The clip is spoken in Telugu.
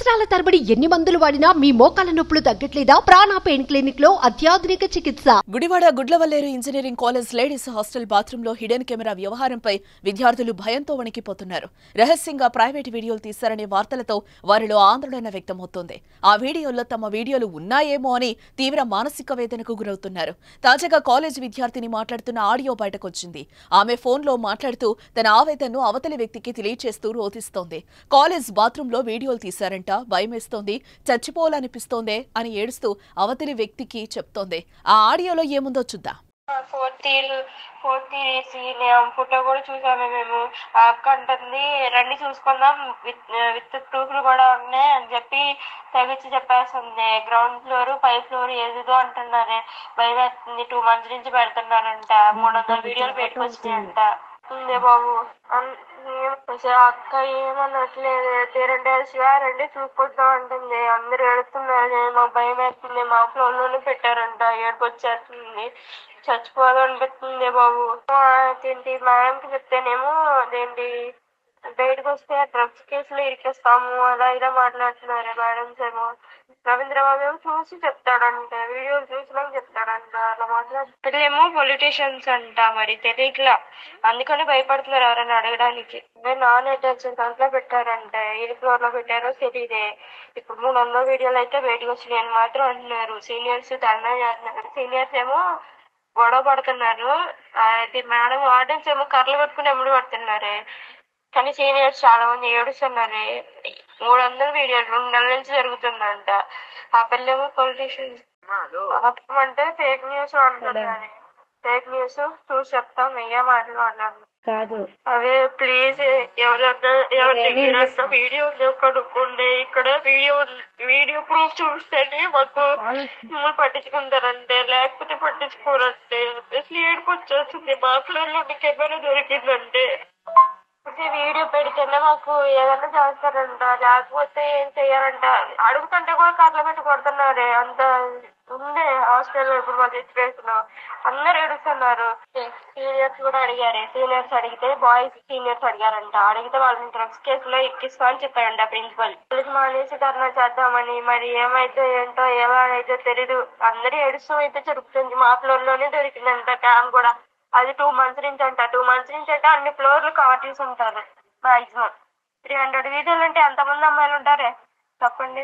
సంవత్సరాల తరబడి ఎన్ని మందులు వాడినా మీ మోకాల నొప్పులు తగ్గట్లేదా? ప్రాణ పెయిన్ క్లినిక్ లో అత్యాధునిక చికిత్స. Gudivada Gudlavalleru engineering college ladies hostel bathroom లో హిడెన్ కెమెరా వ్యవహారంపై విద్యార్థులు భయంతో వణికిపోతున్నారు. రహస్యంగా ప్రైవేట్ వీడియోలు తీశారనే వార్తలతో వారిలో ఆందోళన వ్యక్తమవుతోంది. ఆ వీడియోల్లో తమ వీడియోలు ఉన్నాయేమో అని తీవ్ర మానసిక వేదనకు గురవుతున్నారు. తాజాగా కాలేజ్ విద్యార్థిని మాట్లాడుతున్న ఆడియో బయటకొచ్చింది. ఆమె ఫోన్లో మాట్లాడుతూ తన ఆవేదనను అవతలి వ్యక్తికి తెలియచేస్తూ రోధిస్తోంది. కాలేజ్ బాత్రూమ్ లో వీడియోలు తీశారంట, భయమేస్తోంది, చచ్చిపోవాలనిపిస్తోందే అని ఏడుస్తూ అవతలి వ్యక్తికి చెప్తోంది. ఆ ఆడియోలో ఏముందో చూద్దాం. ఫోర్త్ ఫోటో కూడా చూసాము మేము. ఆ అక్క అంటుంది రండి చూసుకుందాం, విత్ ప్రూఫ్లు కూడా ఉన్నాయి అని చెప్పి తెగించి చెప్పేస్తుంది. గ్రౌండ్ ఫ్లోర్ 5 ఫ్లోర్ ఏదో అంటున్నారే, భయం వేస్తుంది. 2 months నుంచి పెడుతున్నారంట. 300 వీడియోలు పెట్టుకొచ్చినాయంట. బాబు అక్క ఏమన్నట్లేదు. తీరంటే శివ రండి చూసుకుంటాం అంటుంది. అందరు ఏడుస్తున్నారు. మాకు భయం వేస్తుంది. మా ఫ్లోర్ లోనే పెట్టారంట. ఏడుపు వచ్చేస్తుంది, చచ్చిపోదాం అనిపిస్తుంది బాబు. అదేంటి మేడంకి చెప్తేనేమో అదేంటి బయటకు వస్తే డ్రగ్స్ కేసులో ఇరికేస్తాము అలా ఇలా మాట్లాడుతున్నారు మేడమ్స్ ఏమో. రవీంద్రబాబు ఏమో చూసి చెప్తాడంట, వీడియోలు చూసినాక చెప్తాడంట. అలా మాట్లాడుతులేమో పొలిటీషియన్స్ అంట, మరి తెలియట్లా, అందుకని భయపడుతున్నారు ఎవరైనా అడగడానికి. నాన్ అటెన్షన్ దాంట్లో పెట్టారంట. ఏ ఫ్లోర్ లో పెట్టారో తెలియదే. ఇప్పుడు 300 వీడియోలు అయితే బయటకు వచ్చినాయి అని మాత్రం అంటున్నారు. సీనియర్స్ ధర్నా చేస్తున్నారు. సీనియర్స్ ఏమో గొడవ పడుతున్నారు. అది మేడం ఆడియన్స్ ఏమో కర్రలు పట్టుకుని ఎమ్మడి పడుతున్నారే. కానీ సీనియర్స్ చాలా మంది ఏడుస్తున్నారు. 300 వీడియోలు 2 నెలల నుంచి జరుగుతుందంట. ఆ పిల్లేమో పొలిటీషియన్స్ అంటే ఫేక్ న్యూస్ అంటున్నారు. ఫేక్ న్యూస్ చూసి చెప్తాం, వెయ్యే మాటలు అన్నారు కాదు. అదే ప్లీజ్ ఎవరైనా వీడియో కనుక్కోండి. ఇక్కడ వీడియో ప్రూఫ్ చూస్తేనే మాకు మిమ్మల్ని పట్టించుకుంటారంటే, లేకపోతే పట్టించుకోరంటే. అసలు ఏడుపు వచ్చేస్తుంది. మా ఫ్లోర్లో కెమెరా దొరికిందంటే వీడియో పెడితేనే మాకు ఏదైనా చేస్తారంట, లేకపోతే ఏం చెయ్యారంట. అడుగుతుంటే కూడా కర్రలు పెట్టి కొడుతున్నారే. అంత ఉండే హాస్టల్లో ఇప్పుడు మా సిచ్యువేషన్. అందరు ఏడుస్తున్నారు. సీనియర్స్ కూడా అడిగారు. సీనియర్స్ అడిగితే బాయ్స్ సీనియర్స్ అడిగారంట. అడిగితే వాళ్ళని డ్రగ్స్ కేసులో ఎక్కిస్తా అని చెప్పారంట ప్రిన్సిపల్. పోలీసు మానేసి ధర్నా చేద్దామని. మరి ఏమైతే ఏంటో ఏమైతే తెలీదు. అందరూ ఏడుస్తూ అయితే జరుగుతుంది. మా ఫ్లోర్ లోనే దొరికిందంట క్యామ్ కూడా. అది 2 months నుంచి అంట. 2 months నుంచి అంటే అన్ని ఫ్లోర్లు కవర్ చేసి ఉంటారు. మాక్సిమం 300 వీడియోలు అంటే ఎంతమంది అమ్మాయిలు ఉంటారే చెప్పండి.